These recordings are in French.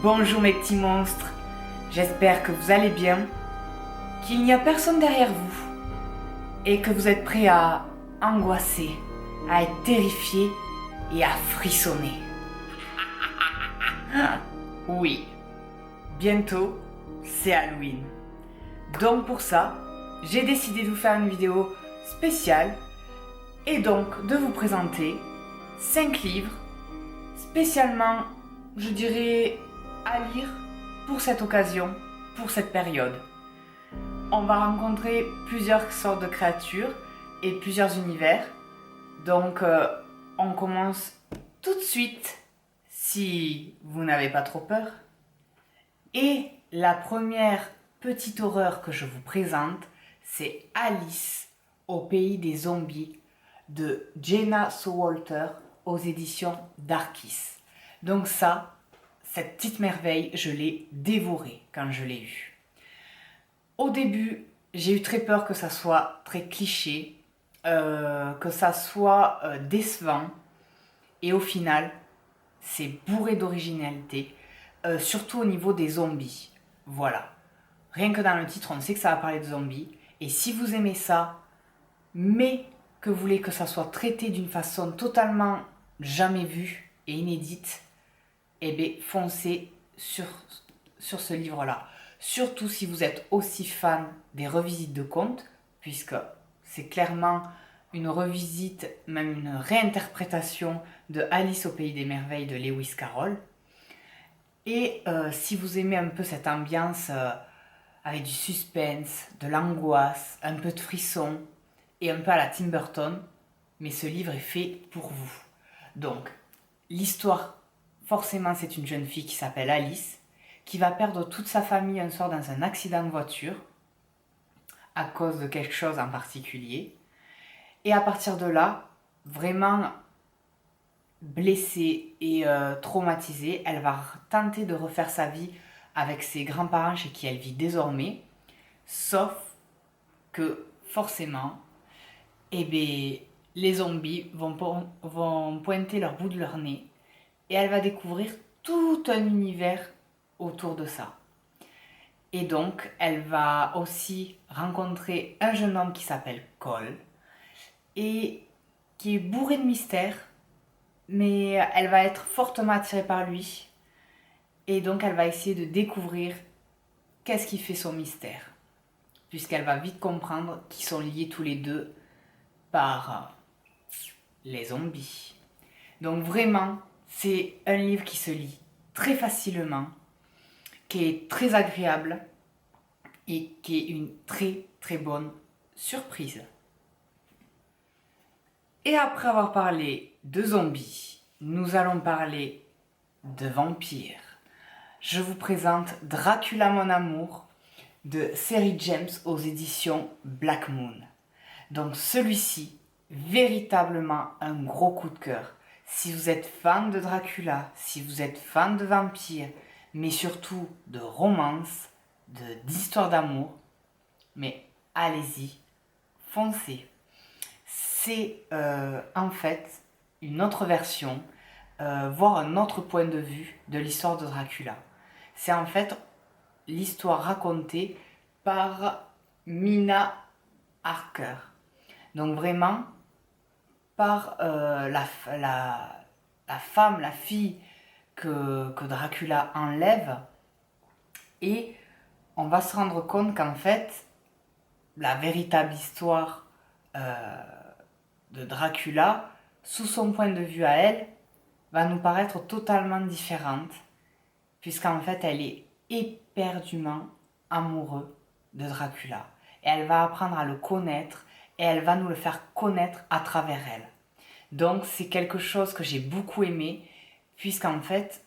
Bonjour mes petits monstres, j'espère que vous allez bien, qu'il n'y a personne derrière vous et que vous êtes prêts à angoisser, à être terrifiés et à frissonner. Oui, bientôt c'est Halloween. Donc pour ça, j'ai décidé de vous faire une vidéo spéciale et donc de vous présenter 5 livres spécialement, je dirais, à lire pour cette occasion, pour cette période. On va rencontrer plusieurs sortes de créatures et plusieurs univers. Donc on commence tout de suite si vous n'avez pas trop peur. Et la première petite horreur que je vous présente, c'est Alice au pays des zombies de Jenna Showalter aux éditions Darkis. Donc ça, cette petite merveille, je l'ai dévorée quand je l'ai eue. Au début, j'ai eu très peur que ça soit très cliché, que ça soit décevant. Et au final, c'est bourré d'originalité, surtout au niveau des zombies. Voilà. Rien que dans le titre, on sait que ça va parler de zombies. Et si vous aimez ça, mais que vous voulez que ça soit traité d'une façon totalement jamais vue et inédite, eh bien, foncez sur ce livre-là. Surtout si vous êtes aussi fan des revisites de contes, puisque c'est clairement une revisite, même une réinterprétation de Alice au pays des merveilles de Lewis Carroll. Et si vous aimez un peu cette ambiance avec du suspense, de l'angoisse, un peu de frisson et un peu à la Tim Burton, mais ce livre est fait pour vous. Donc, l'histoire, forcément, c'est une jeune fille qui s'appelle Alice, qui va perdre toute sa famille un soir dans un accident de voiture, à cause de quelque chose en particulier. Et à partir de là, vraiment blessée et traumatisée, elle va tenter de refaire sa vie avec ses grands-parents chez qui elle vit désormais, sauf que forcément, eh bien, les zombies vont pointer leur bout de leur nez et elle va découvrir tout un univers autour de ça. Et donc, elle va aussi rencontrer un jeune homme qui s'appelle Cole et qui est bourré de mystères, mais elle va être fortement attirée par lui et donc elle va essayer de découvrir qu'est-ce qui fait son mystère, puisqu'elle va vite comprendre qu'ils sont liés tous les deux par les zombies. Donc vraiment, c'est un livre qui se lit très facilement, qui est très agréable et qui est une très très bonne surprise. Et après avoir parlé de zombies, nous allons parler de vampires. Je vous présente Dracula mon amour de Série James aux éditions Black Moon. Donc celui-ci, véritablement un gros coup de cœur. Si vous êtes fan de Dracula, si vous êtes fan de vampires, mais surtout de romance, d'histoire d'amour, mais allez-y, foncez. C'est en fait une autre version, voire un autre point de vue de l'histoire de Dracula. C'est en fait l'histoire racontée par Mina Harker. Donc vraiment, par la femme, la fille que Dracula enlève. Et on va se rendre compte qu'en fait, la véritable histoire de Dracula, sous son point de vue à elle, va nous paraître totalement différente, puisqu'en fait, elle est éperdument amoureuse de Dracula. Et elle va apprendre à le connaître, et elle va nous le faire connaître à travers elle. Donc c'est quelque chose que j'ai beaucoup aimé, puisqu'en fait,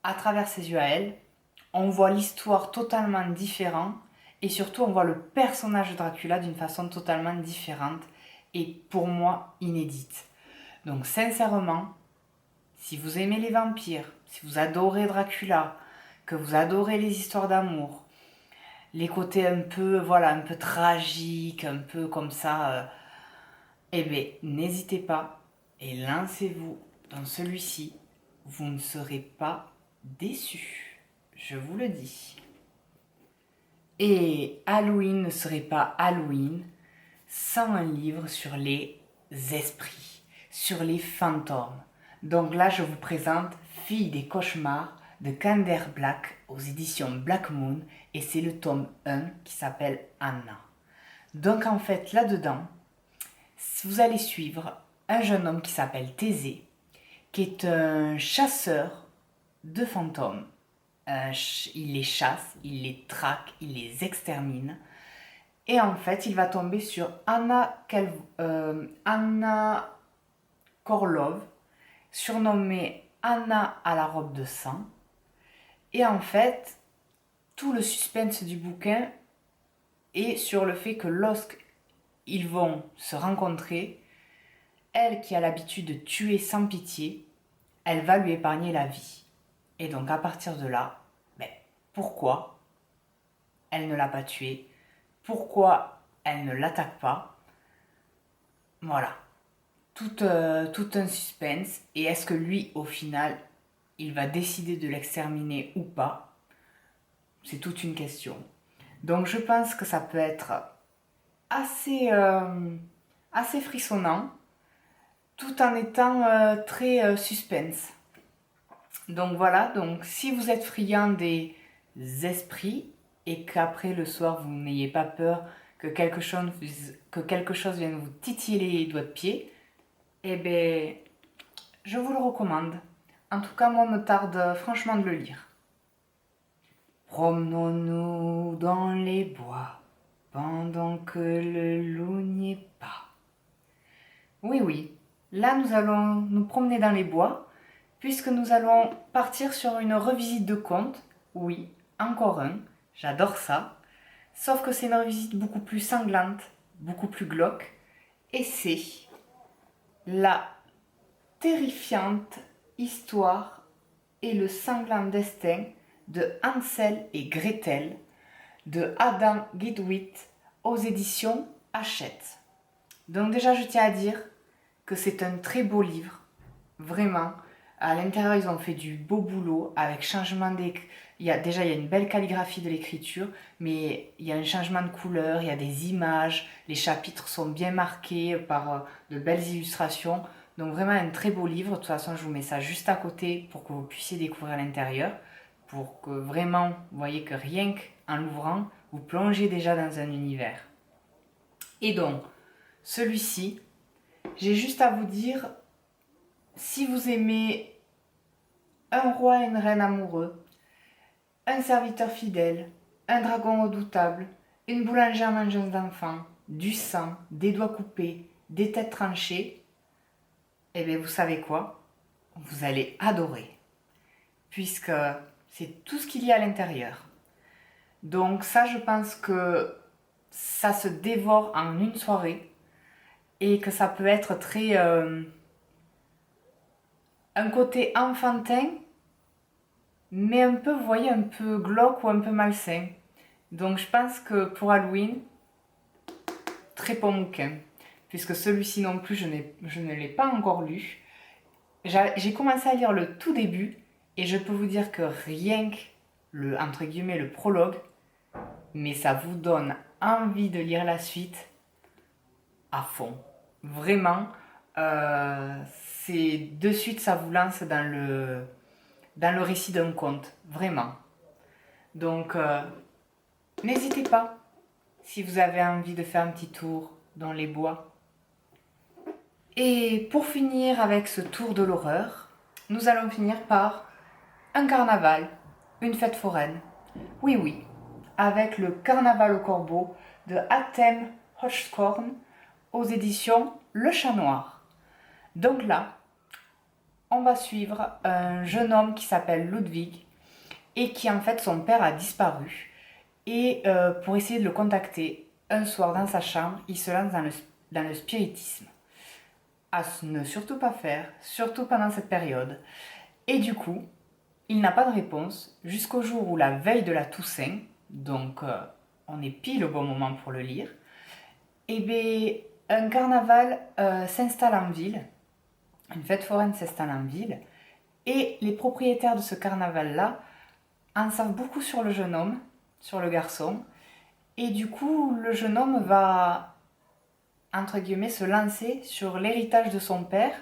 à travers ses yeux à elle, on voit l'histoire totalement différente, et surtout on voit le personnage de Dracula d'une façon totalement différente, et pour moi inédite. Donc sincèrement, si vous aimez les vampires, si vous adorez Dracula, que vous adorez les histoires d'amour, les côtés un peu, voilà, un peu tragiques, un peu comme ça, eh bien, n'hésitez pas et lancez-vous dans celui-ci. Vous ne serez pas déçus. je vous le dis. Et Halloween ne serait pas Halloween sans un livre sur les esprits, sur les fantômes. Donc là, je vous présente Fille des cauchemars de Kander Black aux éditions Black Moon et c'est le tome 1 qui s'appelle Anna. Donc en fait, là-dedans, vous allez suivre un jeune homme qui s'appelle Thésée, qui est un chasseur de fantômes. Il les chasse, il les traque, il les extermine. Et en fait, il va tomber sur Anna Korlov, surnommée Anna à la robe de sang. Et en fait, tout le suspense du bouquin est sur le fait que lorsqu'ils vont se rencontrer, elle qui a l'habitude de tuer sans pitié, elle va lui épargner la vie. Et donc à partir de là, pourquoi elle ne l'a pas tué? Pourquoi elle ne l'attaque pas? Voilà. Tout un suspense. Et est-ce que lui, au final, il va décider de l'exterminer ou pas? C'est toute une question. Donc je pense que ça peut être assez frissonnant, tout en étant très suspense. Donc voilà, donc si vous êtes friand des esprits et qu'après le soir vous n'ayez pas peur que quelque chose vienne vous titiller les doigts de pied, eh bien, je vous le recommande. En tout cas, moi, me tarde franchement de le lire. Promenons-nous dans les bois pendant que le loup n'y est pas. Oui, oui, là nous allons nous promener dans les bois puisque nous allons partir sur une revisite de conte. Oui, encore un, j'adore ça. Sauf que c'est une revisite beaucoup plus sanglante, beaucoup plus glauque. Et c'est la terrifiante histoire et le sanglant destin de Hansel et Gretel de Adam Guidewit aux éditions Hachette. Donc déjà, je tiens à dire que c'est un très beau livre, vraiment. À l'intérieur, ils ont fait du beau boulot avec changement il y a une belle calligraphie de l'écriture, mais il y a un changement de couleur, il y a des images, les chapitres sont bien marqués par de belles illustrations. Donc vraiment un très beau livre. De toute façon, je vous mets ça juste à côté pour que vous puissiez découvrir l'intérieur, pour que vraiment, vous voyez que rien qu'en l'ouvrant, vous plongez déjà dans un univers. Et donc, celui-ci, j'ai juste à vous dire, si vous aimez un roi et une reine amoureux, un serviteur fidèle, un dragon redoutable, une boulangère mangeuse d'enfants, du sang, des doigts coupés, des têtes tranchées, eh bien vous savez quoi? Vous allez adorer, puisque c'est tout ce qu'il y a à l'intérieur. Donc ça, je pense que ça se dévore en une soirée et que ça peut être très... un côté enfantin, mais un peu, vous voyez, un peu glauque ou un peu malsain. Donc je pense que pour Halloween, très bon bouquin, puisque celui-ci non plus, je ne l'ai pas encore lu. J'ai commencé à lire le tout début, et je peux vous dire que rien que entre guillemets, le prologue, mais ça vous donne envie de lire la suite à fond. Vraiment, c'est de suite, ça vous lance dans le récit d'un conte, vraiment. Donc, n'hésitez pas, si vous avez envie de faire un petit tour dans les bois. Et pour finir avec ce tour de l'horreur, nous allons finir par un carnaval, une fête foraine. Oui, oui, avec le Carnaval au corbeau de Atem Hochkorn aux éditions Le Chat Noir. Donc là, on va suivre un jeune homme qui s'appelle Ludwig et qui en fait son père a disparu. Et pour essayer de le contacter, un soir dans sa chambre, il se lance dans le spiritisme. À ne surtout pas faire, surtout pendant cette période. Et du coup, il n'a pas de réponse jusqu'au jour où la veille de la Toussaint, donc on est pile au bon moment pour le lire, et bien un carnaval s'installe en ville, une fête foraine s'installe en ville, et les propriétaires de ce carnaval-là en savent beaucoup sur le jeune homme, sur le garçon. Et du coup, le jeune homme va, entre guillemets, se lancer sur l'héritage de son père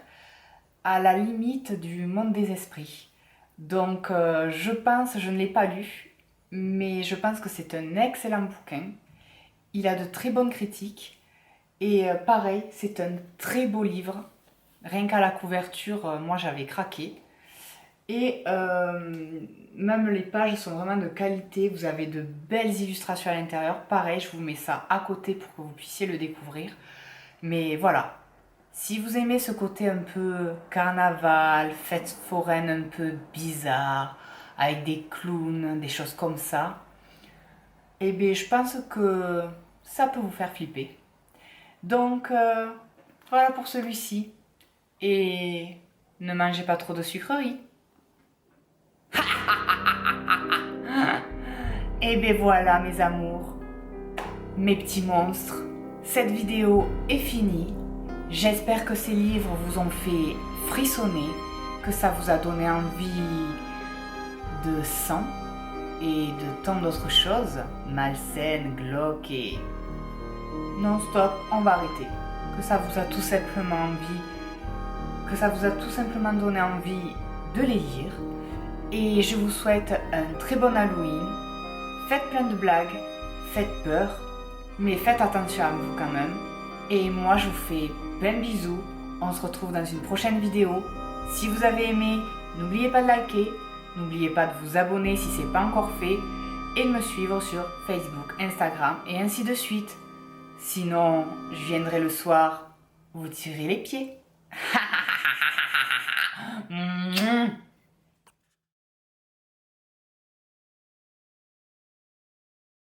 à la limite du monde des esprits. Donc je pense, je ne l'ai pas lu, mais je pense que c'est un excellent bouquin. Il a de très bonnes critiques et pareil, c'est un très beau livre. Rien qu'à la couverture, moi j'avais craqué. Et même les pages sont vraiment de qualité, vous avez de belles illustrations à l'intérieur. Pareil, je vous mets ça à côté pour que vous puissiez le découvrir. Mais voilà, si vous aimez ce côté un peu carnaval, fête foraine un peu bizarre, avec des clowns, des choses comme ça, eh bien je pense que ça peut vous faire flipper. Donc voilà pour celui-ci. Et ne mangez pas trop de sucreries. Et bien voilà mes amours, mes petits monstres, cette vidéo est finie. J'espère que ces livres vous ont fait frissonner, que ça vous a donné envie de sang et de tant d'autres choses, malsaines, glauques et... Non stop, on va arrêter. Que ça vous a tout simplement donné envie de les lire. Et je vous souhaite un très bon Halloween. Faites plein de blagues, faites peur, mais faites attention à vous quand même. Et moi je vous fais plein de bisous. On se retrouve dans une prochaine vidéo. Si vous avez aimé, n'oubliez pas de liker. N'oubliez pas de vous abonner si ce n'est pas encore fait. Et de me suivre sur Facebook, Instagram et ainsi de suite. Sinon, je viendrai le soir vous tirer les pieds.